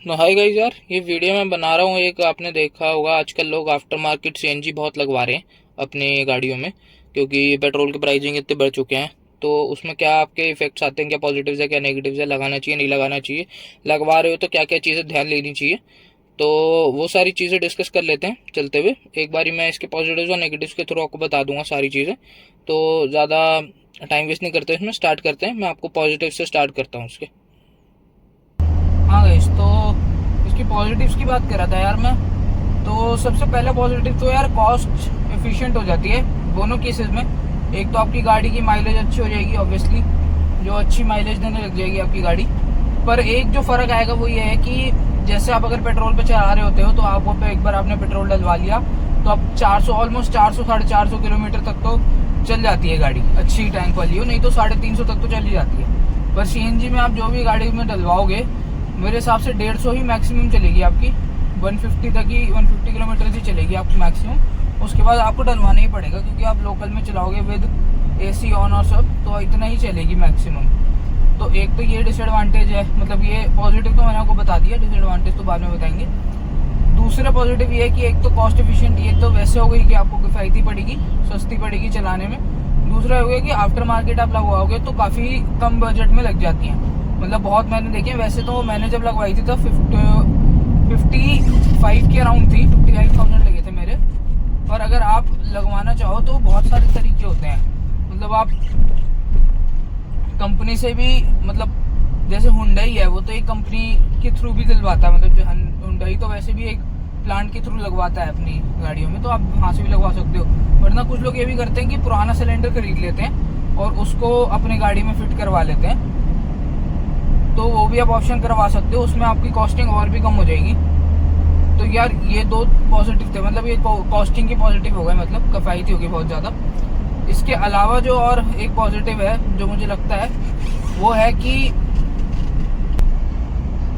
Hi guys यार, ये video मैं बना रहा हूँ। एक आपने देखा होगा आजकल लोग आफ्टर मार्केट सीएनजी बहुत लगवा रहे हैं अपनी गाड़ियों में, क्योंकि पेट्रोल के प्राइसिंग इतने बढ़ चुके हैं। तो उसमें क्या आपके इफेक्ट्स आते हैं, क्या पॉजिटिव्स है क्या नेगेटिव्स है, लगाना चाहिए नहीं लगाना चाहिए, लगवा रहे हो तो क्या क्या चीज़ें ध्यान लेनी चाहिए। तो वो सारी चीज़ें डिस्कस कर लेते हैं चलते हुए। एक बारी मैं इसके पॉजिटिव्स और नेगेटिव्स के थ्रू आपको बता दूंगा सारी चीज़ें। तो ज़्यादा टाइम वेस्ट नहीं करते, इसमें स्टार्ट करते हैं। मैं आपको पॉजिटिव से स्टार्ट करता हूँ उसके। हाँ गाइस, तो इसकी पॉजिटिव्स की बात कर रहा था यार मैं। तो सबसे पहला पॉजिटिव तो यार कॉस्ट एफिशिएंट हो जाती है दोनों केसेस में। एक तो आपकी गाड़ी की माइलेज अच्छी हो जाएगी ऑब्वियसली, जो अच्छी माइलेज देने लग जाएगी आपकी गाड़ी। पर एक जो फ़र्क आएगा वो ये है कि जैसे आप अगर पेट्रोल पे चला रहे होते हो तो आप वो पे एक बार आपने पेट्रोल डलवा लिया तो अब 400 ऑलमोस्ट 400 450 किलोमीटर तक तो चल जाती है गाड़ी, अच्छी टैंक वाली हो, नहीं तो 350 तक तो चल ही जाती है। पर सीएनजी में आप जो भी गाड़ी में डलवाओगे मेरे हिसाब से 150 ही मैक्सिमम चलेगी आपकी, 150 तक ही, 150 किलोमीटर ही चलेगी आपकी मैक्सिमम। उसके बाद आपको डलवाना ही पड़ेगा क्योंकि आप लोकल में चलाओगे विद एसी ऑन और सब, तो इतना ही चलेगी मैक्सिमम। तो एक तो ये डिसएडवांटेज है, मतलब ये पॉजिटिव तो मैंने आपको बता दिया, डिसएडवांटेज तो बाद में बताएंगे। दूसरा पॉजिटिव ये है कि एक तो कॉस्ट एफिशिएंट, ये तो वैसे हो गई कि आपको किफ़ायती पड़ेगी, सस्ती पड़ेगी चलाने में। दूसरा हो गया कि आफ्टर मार्केट आप लगवाओगे तो काफ़ी कम बजट में लग जाती हैं, मतलब बहुत मैंने देखी है। वैसे तो मैंने जब लगवाई थी तो 55 के अराउंड थी, 55,000 लगे थे मेरे। पर अगर आप लगवाना चाहो तो बहुत सारे तरीके होते हैं, मतलब आप कंपनी से भी, मतलब जैसे हुंडई है वो तो एक कंपनी के थ्रू भी दिलवाता है, मतलब हुंडई तो वैसे भी एक प्लांट के थ्रू लगवाता है अपनी गाड़ियों में, तो आप वहाँ से भी लगवा सकते हो। वरना कुछ लोग ये भी करते हैं कि पुराना सिलेंडर खरीद लेते हैं और उसको अपनी गाड़ी में फिट करवा लेते हैं, तो वो भी आप ऑप्शन करवा सकते हो, उसमें आपकी कॉस्टिंग और भी कम हो जाएगी। तो यार ये दो पॉजिटिव थे, मतलब ये कॉस्टिंग की पॉजिटिव हो गए, मतलब किफ़ायती होगी बहुत ज़्यादा। इसके अलावा जो और एक पॉजिटिव है जो मुझे लगता है वो है कि,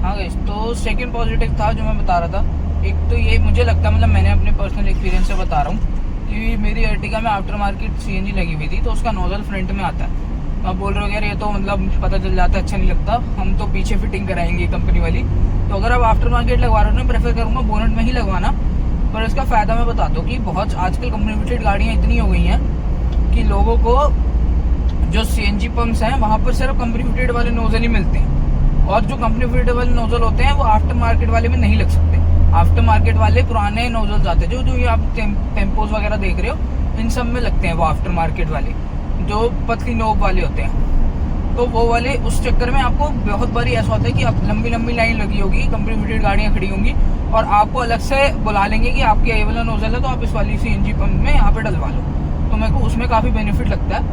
हाँ गाइस, तो सेकंड पॉजिटिव था जो मैं बता रहा था, एक तो ये मुझे लगता है, मतलब मैंने अपने पर्सनल एक्सपीरियंस से बता रहा हूँ कि मेरी अर्टिगा में आफ्टर मार्केट सीएनजी लगी हुई थी, तो उसका नोजल फ्रंट में आता है। आप बोल रहे हो यार ये तो मतलब पता चल जाता है, अच्छा नहीं लगता, हम तो पीछे फिटिंग कराएंगे कंपनी वाली। तो अगर आप आफ्टर मार्केट लगवा रहे हो ना, प्रेफर करूँगा बोनट में ही लगवाना। पर इसका फ़ायदा मैं बताता हूँ कि बहुत आजकल कंपनी फिटेड गाड़ियाँ इतनी हो गई हैं कि लोगों को जो सीएनजी पंप्स हैं वहाँ पर सिर्फ कंपनी फिटेड वाले नोजल ही मिलते हैं, और जो कंपनी फिटेड वाले नोजल होते हैं वो आफ्टर मार्केट वाले में नहीं लग सकते। आफ्टर मार्केट वाले पुराने नोजल्स आते हैं, जो जो ये आप टेम्पोज वगैरह देख रहे हो इन सब में लगते हैं वो आफ्टर मार्केट वाले, जो पतली नोब वाले होते हैं। तो वो वाले उस चक्कर में आपको बहुत बारी ऐसा होता है कि आप लंबी लंबी लाइन लगी होगी, कंपनी फिटेड गाड़ियाँ खड़ी होंगी और आपको अलग से बुला लेंगे कि आपकी ये वाला नोजल है तो आप इस वाली सीएनजी पंप में यहाँ पे डलवा लो। तो मेरे को उसमें काफ़ी बेनिफिट लगता है।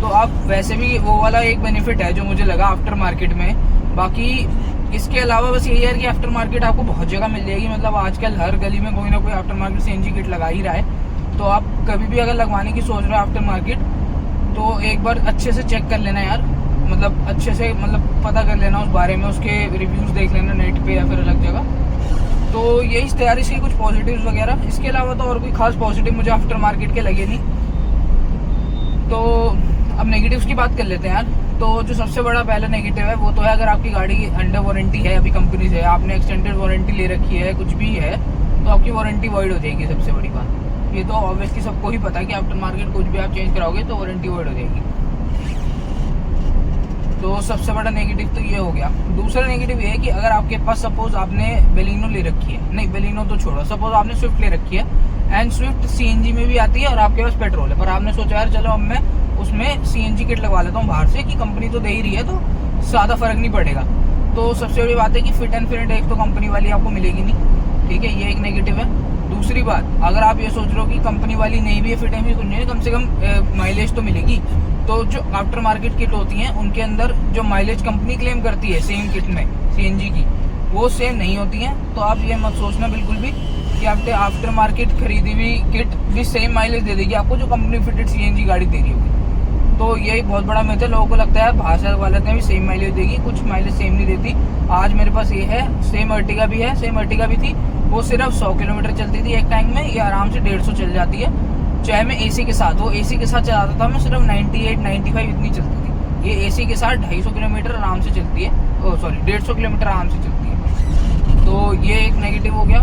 तो आप वैसे भी वो वाला एक बेनिफिट है जो मुझे लगा आफ्टर मार्केट में। बाकी इसके अलावा बस यही है कि आफ्टर मार्केट आपको बहुत जगह मिल जाएगी, मतलब आजकल हर गली में कोई ना कोई आफ्टर मार्केट सीएनजी किट लगा ही रहा है। तो आप कभी भी अगर लगवाने की सोच रहे हो आफ्टर मार्केट, तो एक बार अच्छे से चेक कर लेना यार, मतलब अच्छे से, मतलब पता कर लेना उस बारे में, उसके रिव्यूज़ देख लेना नेट पे या फिर अलग जगह। तो यही तैयारी से कुछ पॉजिटिव्स वगैरह। इसके अलावा तो और कोई खास पॉजिटिव मुझे आफ्टर मार्केट के लगे नहीं। तो अब नेगेटिव्स की बात कर लेते हैं यार। तो जो सबसे बड़ा पहला नेगेटिव है वो तो है, अगर आपकी गाड़ी अंडर वारंटी है अभी कंपनी से, आपने एक्सटेंडेड वारंटी ले रखी है, कुछ भी है, तो आपकी वारंटी वॉइड हो जाएगी। सबसे बड़ी बात ये तो ऑब्वियसली सबको ही पता है कि आफ्टर मार्केट कुछ भी आप चेंज कराओगे तो वारंटी वॉइड हो जाएगी। तो सबसे बड़ा नेगेटिव तो ये हो गया। दूसरा नेगेटिव ये है कि अगर आपके पास सपोज आपने बेलिनो ले रखी है, नहीं बेलिनो तो छोड़ो, सपोज आपने स्विफ्ट ले रखी है एंड स्विफ्ट सीएनजी में भी आती है और आपके पास पेट्रोल है, पर आपने सोचा यार चलो अब मैं उसमें सीएनजी किट लगवा लेता हूँ बाहर से, कि कंपनी तो दे ही रही है तो ज़्यादा फर्क नहीं पड़ेगा। तो सबसे बड़ी बात है कि फिट एंड फिनिट एक तो कंपनी वाली आपको मिलेगी नहीं, ठीक है, ये एक नेगेटिव है। दूसरी बात, अगर आप ये सोच रहे हो कि कंपनी वाली नहीं भी है, फिट एंड कुछ नहीं, कम से कम माइलेज तो मिलेगी। तो जो आफ्टर मार्केट किट होती हैं उनके अंदर जो माइलेज कंपनी क्लेम करती है सेम किट में सीएनजी की, वो सेम नहीं होती हैं। तो आप ये मत सोचना बिल्कुल भी कि आपने आफ्टर मार्केट खरीदी हुई किट भी सेम माइलेज दे देगी आपको जो कंपनी फिटेड सीएनजी गाड़ी दे रही होगी। तो यही बहुत बड़ा मिथ है, लोगों को लगता है बाहर वाले भी सेम माइलेज देगी, कुछ माइलेज सेम नहीं देती। आज मेरे पास ये है, सेम अर्टिगा भी है, सेम अर्टिगा भी थी, वो सिर्फ 100 किलोमीटर चलती थी एक टैंक में, ये आराम से 150 चल जाती है, चाहे मैं एसी के साथ, वो एसी के साथ चलाता था मैं, सिर्फ 98 95 इतनी चलती थी। ये एसी के साथ 250 किलोमीटर आराम से चलती है, 150 किलोमीटर आराम से चलती है। तो ये एक नेगेटिव हो गया।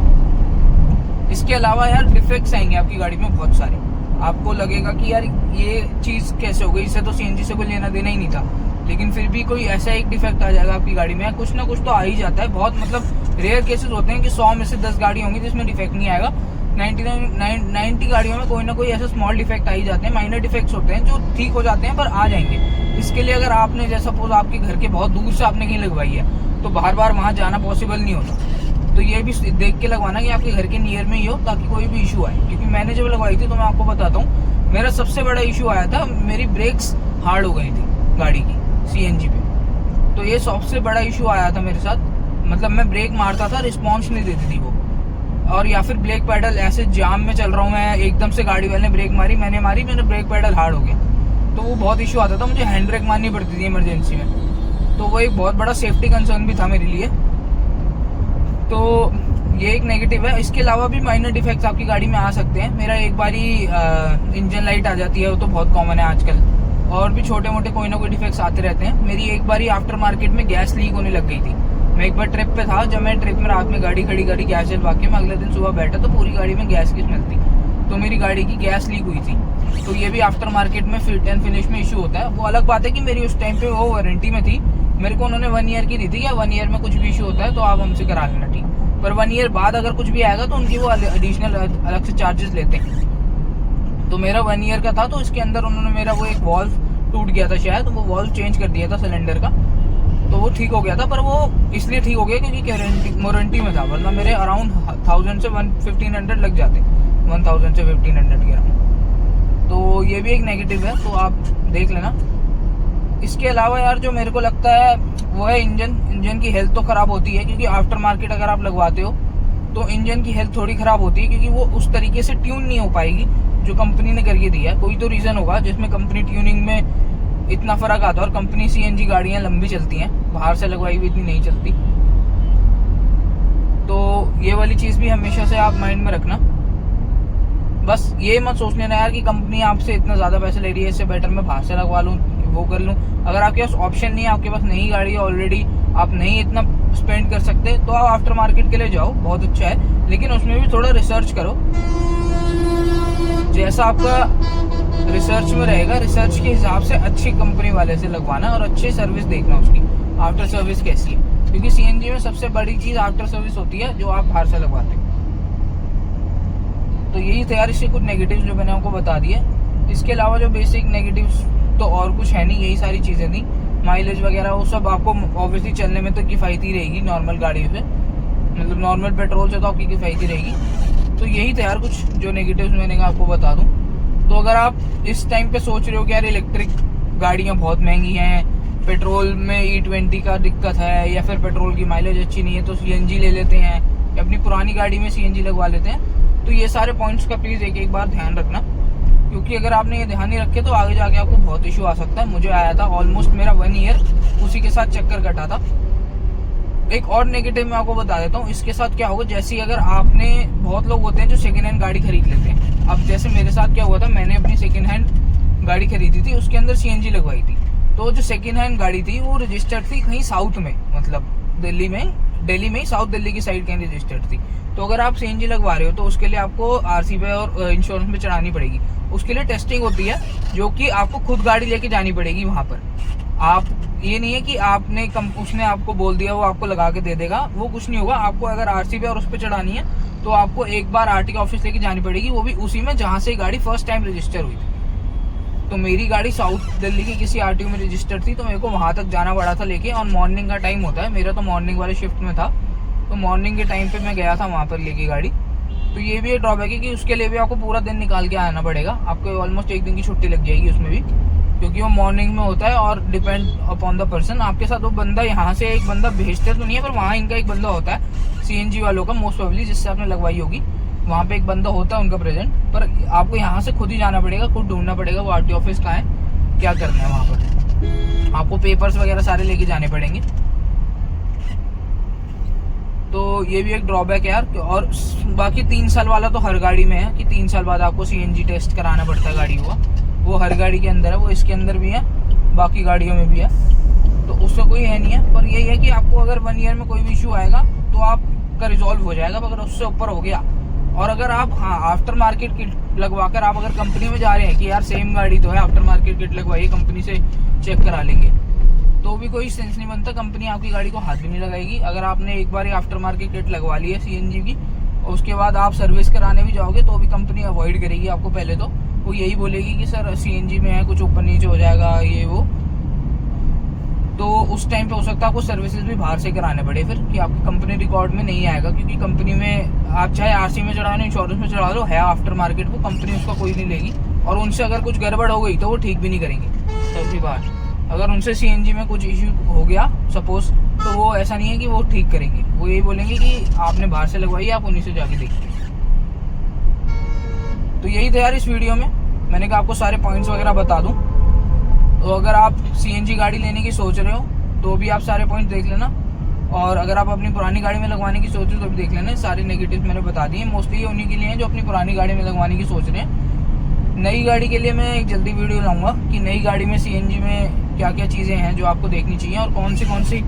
इसके अलावा यार डिफेक्ट्स आएंगे आपकी गाड़ी में बहुत सारे। आपको लगेगा कि यार ये चीज़ कैसे हो गई, इससे तो सीएनजी से कोई लेना देना ही नहीं था, लेकिन फिर भी कोई ऐसा एक डिफेक्ट आ जाएगा आपकी गाड़ी में। कुछ ना कुछ तो आ ही जाता है। बहुत मतलब रेयर केसेस होते हैं कि 100 में से 10 गाड़ी होंगी जिसमें डिफेक्ट नहीं आएगा। 90 गाड़ियों में कोई ना कोई ऐसे स्मॉल डिफेक्ट आ ही जाते हैं, माइनर डिफेक्ट्स होते हैं जो ठीक हो जाते हैं पर आ जाएंगे। इसके लिए अगर आपने जैसे सपोज आपके घर के बहुत दूर से आपने कहीं लगवाई है तो बार बार वहाँ जाना पॉसिबल नहीं होता। तो ये भी देख के लगवाना कि आपके घर के नियर में ही हो ताकि कोई भी इशू आए। क्योंकि मैंने जब लगवाई थी तो मैं आपको बताता हूँ, मेरा सबसे बड़ा इशू आया था, मेरी ब्रेक्स हार्ड हो गई थी गाड़ी की सीएनजी पे। तो ये सबसे बड़ा इशू आया था मेरे साथ। मतलब मैं ब्रेक मारता था, रिस्पॉन्स नहीं देती थी वो, और या फिर ब्रेक पैडल ऐसे जाम में चल रहा हूँ मैं, एकदम से गाड़ी वाले ने ब्रेक मारी, मैंने मारी, मेरा ब्रेक पैडल हार्ड हो गया। तो वो बहुत इशू आता था, मुझे हैंड ब्रेक मारनी पड़ती थी इमरजेंसी में। तो वो एक बहुत बड़ा सेफ्टी कंसर्न भी था मेरे लिए। तो ये एक नेगेटिव है। इसके अलावा भी माइनर डिफेक्ट्स आपकी गाड़ी में आ सकते हैं। मेरा एक बारी इंजन लाइट आ जाती है, वो तो बहुत कॉमन है आजकल, और भी छोटे मोटे कोई ना कोई डिफेक्ट्स आते रहते हैं। मेरी एक बारी आफ्टर मार्केट में गैस लीक होने लग गई थी। मैं एक बार ट्रिप पे था, जब मैं ट्रिप में रात में गाड़ी खड़ी करी गैस जलवा के, मैं अगले दिन सुबह बैठा तो पूरी गाड़ी में गैस की स्मेल थी। तो मेरी गाड़ी की गैस लीक हुई थी। तो ये भी आफ्टर मार्केट में फिट एंड फिनिश में इशू होता है। वो अलग बात है कि मेरी उस टाइम पे वो वारंटी में थी, मेरे को उन्होंने 1 ईयर की दी थी, या 1 ईयर में कुछ भी इशू होता है तो आप हमसे करा लेना, ठीक। पर 1 ईयर बाद अगर कुछ भी आएगा तो उनकी वो एडिशनल अलग से चार्जेस लेते हैं। तो मेरा 1 ईयर का था, तो इसके अंदर उन्होंने मेरा वो एक वॉल्व टूट गया था शायद, तो वो वॉल्व चेंज कर दिया था सिलेंडर का, तो वो ठीक हो गया था। पर वो इसलिए ठीक हो गया क्योंकि वारंटी में था, वरना मेरे अराउंड 1000 से 1500 लग जाते, 1000 से 1500 के अराउंड। तो ये भी एक नेगेटिव है, तो आप देख लेना। इसके अलावा यार जो मेरे को लगता है वो है इंजन की हेल्थ तो खराब होती है, क्योंकि आफ्टर मार्केट अगर आप लगवाते हो तो इंजन की हेल्थ थोड़ी खराब होती है, क्योंकि वो उस तरीके से ट्यून नहीं हो पाएगी जो कंपनी ने करके दिया है। कोई तो रीजन होगा जिसमें कंपनी ट्यूनिंग में इतना फर्क आता है, और कंपनी सीएनजी गाड़ियां लंबी चलती हैं, बाहर से लगवाई हुई इतनी नहीं चलती। तो ये वाली चीज भी हमेशा से आप माइंड में रखना। बस ये मत सोच लेना यार कि कंपनी आपसे इतना ज्यादा पैसे ले रही है, इससे बेटर मैं बाहर से लगवा लूँ, वो कर लूँ। अगर आपके पास ऑप्शन नहीं है, आपके पास नई गाड़ी है ऑलरेडी, आप नहीं इतना स्पेंड कर सकते, तो आप आफ्टर मार्केट के लिए जाओ, बहुत अच्छा है, लेकिन उसमें भी थोड़ा रिसर्च करो। जैसा आपका रिसर्च में रहेगा, रिसर्च के हिसाब से अच्छी कंपनी वाले से लगवाना और अच्छी सर्विस देखना उसकी, आफ्टर सर्विस कैसी है, क्योंकि सीएनजी में सबसे बड़ी चीज आफ्टर सर्विस होती है जो आप बाहर से लगवाते हो। तो यही थे यार इसके कुछ नेगेटिव्स जो मैंने आपको बता दिए। इसके अलावा जो बेसिक नेगेटिव्स तो और कुछ है नहीं, यही सारी चीजें थी। माइलेज वगैरह वो सब आपको ऑब्वियसली चलने में तो किफायती रहेगी नॉर्मल गाड़ी से, मतलब नॉर्मल पेट्रोल से तो आपकी किफायती रहेगी। तो यही थे यार कुछ जो नेगेटिव्स मैंने कहा आपको बता दूं। तो अगर आप इस टाइम पे सोच रहे हो कि यार इलेक्ट्रिक गाड़ियां बहुत महंगी हैं, पेट्रोल में E20 का दिक्कत है, या फिर पेट्रोल की माइलेज अच्छी नहीं है, तो सीएनजी ले लेते हैं या अपनी पुरानी गाड़ी में सीएनजी लगवा लेते हैं, तो ये सारे पॉइंट्स का प्लीज एक बार ध्यान रखना, क्योंकि अगर आपने ये ध्यान नहीं रखे तो आगे जाके आपको बहुत इशू आ सकता है। मुझे आया था, ऑलमोस्ट मेरा 1 ईयर उसी के साथ चक्कर कटा था। एक और नेगेटिव मैं आपको बता देता हूँ, इसके साथ क्या होगा। जैसे अगर आपने, बहुत लोग होते हैं जो सेकेंड हैंड गाड़ी खरीद लेते हैं। अब जैसे मेरे साथ क्या हुआ था, मैंने अपनी सेकेंड हैंड गाड़ी खरीदी थी, उसके अंदर सीएनजी लगवाई थी। तो जो सेकेंड हैंड गाड़ी थी वो रजिस्टर्ड थी कहीं साउथ में, मतलब दिल्ली में ही, साउथ दिल्ली की साइड कहीं रजिस्टर्ड थी। तो अगर आप सीएनजी लगवा रहे हो तो उसके लिए आपको आरसी पे और इंश्योरेंस पे चढ़ानी पड़ेगी। उसके लिए टेस्टिंग होती है, जो कि आपको खुद गाड़ी लेके जानी पड़ेगी वहां पर। आप, ये नहीं है कि आपने उसने आपको बोल दिया वो आपको लगा के दे देगा, वो कुछ नहीं होगा। आपको अगर आरसी पे और उस पर चढ़ानी है तो आपको एक बार आरटीओ ऑफिस लेके जानी पड़ेगी, वो भी उसी में जहां से गाड़ी फर्स्ट टाइम रजिस्टर हुई थी। तो मेरी गाड़ी साउथ दिल्ली की किसी आरटीओ में रजिस्टर थी, तो मेरे को वहां तक जाना पड़ा था लेके। और मॉर्निंग का टाइम होता है, मेरा तो मॉर्निंग वाले शिफ्ट में था, तो मॉर्निंग के टाइम पे मैं गया था वहां पर लेके गाड़ी। तो ये भी एक ड्रॉबैक है कि उसके लिए भी आपको पूरा दिन निकाल के आना पड़ेगा, आपको ऑलमोस्ट 1 दिन की छुट्टी लग जाएगी उसमें भी, क्योंकि वो मॉर्निंग में होता है। और डिपेंड अपॉन द पर्सन, आपके साथ वो बंदा, यहाँ से एक बंदा भेजते तो नहीं है, पर वहाँ इनका एक बंदा होता है सीएनजी वालों का, मोस्ट प्रोबेबली जिससे आपने लगवाई होगी, वहाँ पे एक बंदा होता है उनका प्रेजेंट। पर आपको यहाँ से खुद ही जाना पड़ेगा, खुद ढूंढना पड़ेगा वो आरटीओ ऑफिस कहाँ है, क्या करना है वहाँ पर। आपको पेपर्स वगैरह सारे लेके जाने पड़ेंगे। तो ये भी एक ड्रॉबैक है यार। और बाकी 3 साल वाला तो हर गाड़ी में है कि 3 साल बाद आपको सीएनजी टेस्ट कराना पड़ता है गाड़ी को, वो हर गाड़ी के अंदर है, वो इसके अंदर भी है, बाकी गाड़ियों में भी है। तो उसका कोई है नहीं है, पर यही है कि आपको अगर 1 ईयर में कोई भी इशू आएगा तो आपका रिजॉल्व हो जाएगा। अगर उससे ऊपर हो गया, और अगर आप आफ्टर मार्केट किट लगवाकर आप अगर कंपनी में जा रहे हैं कि यार सेम गाड़ी तो है, आफ्टर मार्केट किट लगवाइए, कंपनी से चेक करा लेंगे, तो भी कोई सेंस नहीं बनता। कंपनी आपकी गाड़ी को हाथ भी नहीं लगाएगी। अगर आपने एक बार आफ्टर मार्केट किट लगवा ली है CNG की, और उसके बाद आप सर्विस कराने भी जाओगे तो भी कंपनी अवॉइड करेगी आपको। पहले तो वो यही बोलेगी कि सर CNG में है, कुछ ऊपर नीचे हो जाएगा ये वो। तो उस टाइम पे हो सकता है आपको सर्विसेज भी बाहर से कराने पड़े फिर, कि आपकी कंपनी रिकॉर्ड में नहीं आएगा, क्योंकि कंपनी में आप चाहे RC में चढ़ा लो, इंश्योरेंस में चढ़ा लो, है आफ्टर मार्केट, वो कंपनी उसका कोई नहीं लेगी। और उनसे अगर कुछ गड़बड़ हो गई तो वो ठीक भी नहीं करेंगे। चौथी बात, अगर उनसे CNG में कुछ इश्यू हो गया सपोज, तो वो ऐसा नहीं है कि वो ठीक करेंगे। वो यही बोलेंगे कि आपने बाहर से लगवाई, आप उन्हीं से जाके देखिए। तो यही था यार इस वीडियो में, मैंने कहा आपको सारे पॉइंट्स वगैरह बता दूं। तो अगर आप CNG गाड़ी लेने की सोच रहे हो तो भी आप सारे पॉइंट देख लेना, और अगर आप अपनी पुरानी गाड़ी में लगवाने की सोच रहे हो तो भी देख लेना। सारे नेगेटिव मैंने बता दिए। मोस्टली ये उन्हीं के लिए हैं जो अपनी पुरानी गाड़ी में लगवाने की सोच रहे हैं। नई गाड़ी के लिए मैं एक जल्दी वीडियो लाऊंगा कि नई गाड़ी में CNG में क्या क्या चीज़ें हैं जो आपको देखनी चाहिए, और कौन सी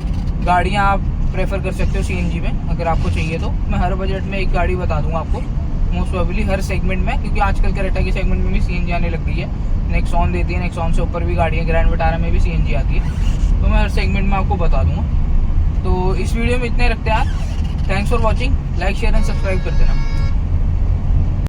गाड़ियाँ आप प्रेफर कर सकते हो CNG में अगर आपको चाहिए तो। मैं हर बजट में एक गाड़ी बता दूंगा आपको, मोस्ट प्रोबेबली हर सेगमेंट में, क्योंकि आजकल क्रेटा के सेगमेंट में भी CNG आने लग गई है। नेक्सॉन देती है, नेक्सॉन से ऊपर भी गाड़ियाँ, ग्रैंड विटारा में भी CNG आती है। तो मैं हर सेगमेंट में आपको बता दूंगा। तो इस वीडियो में इतने रखते हैं यार। Thanks for watching, like share and subscribe कर देना।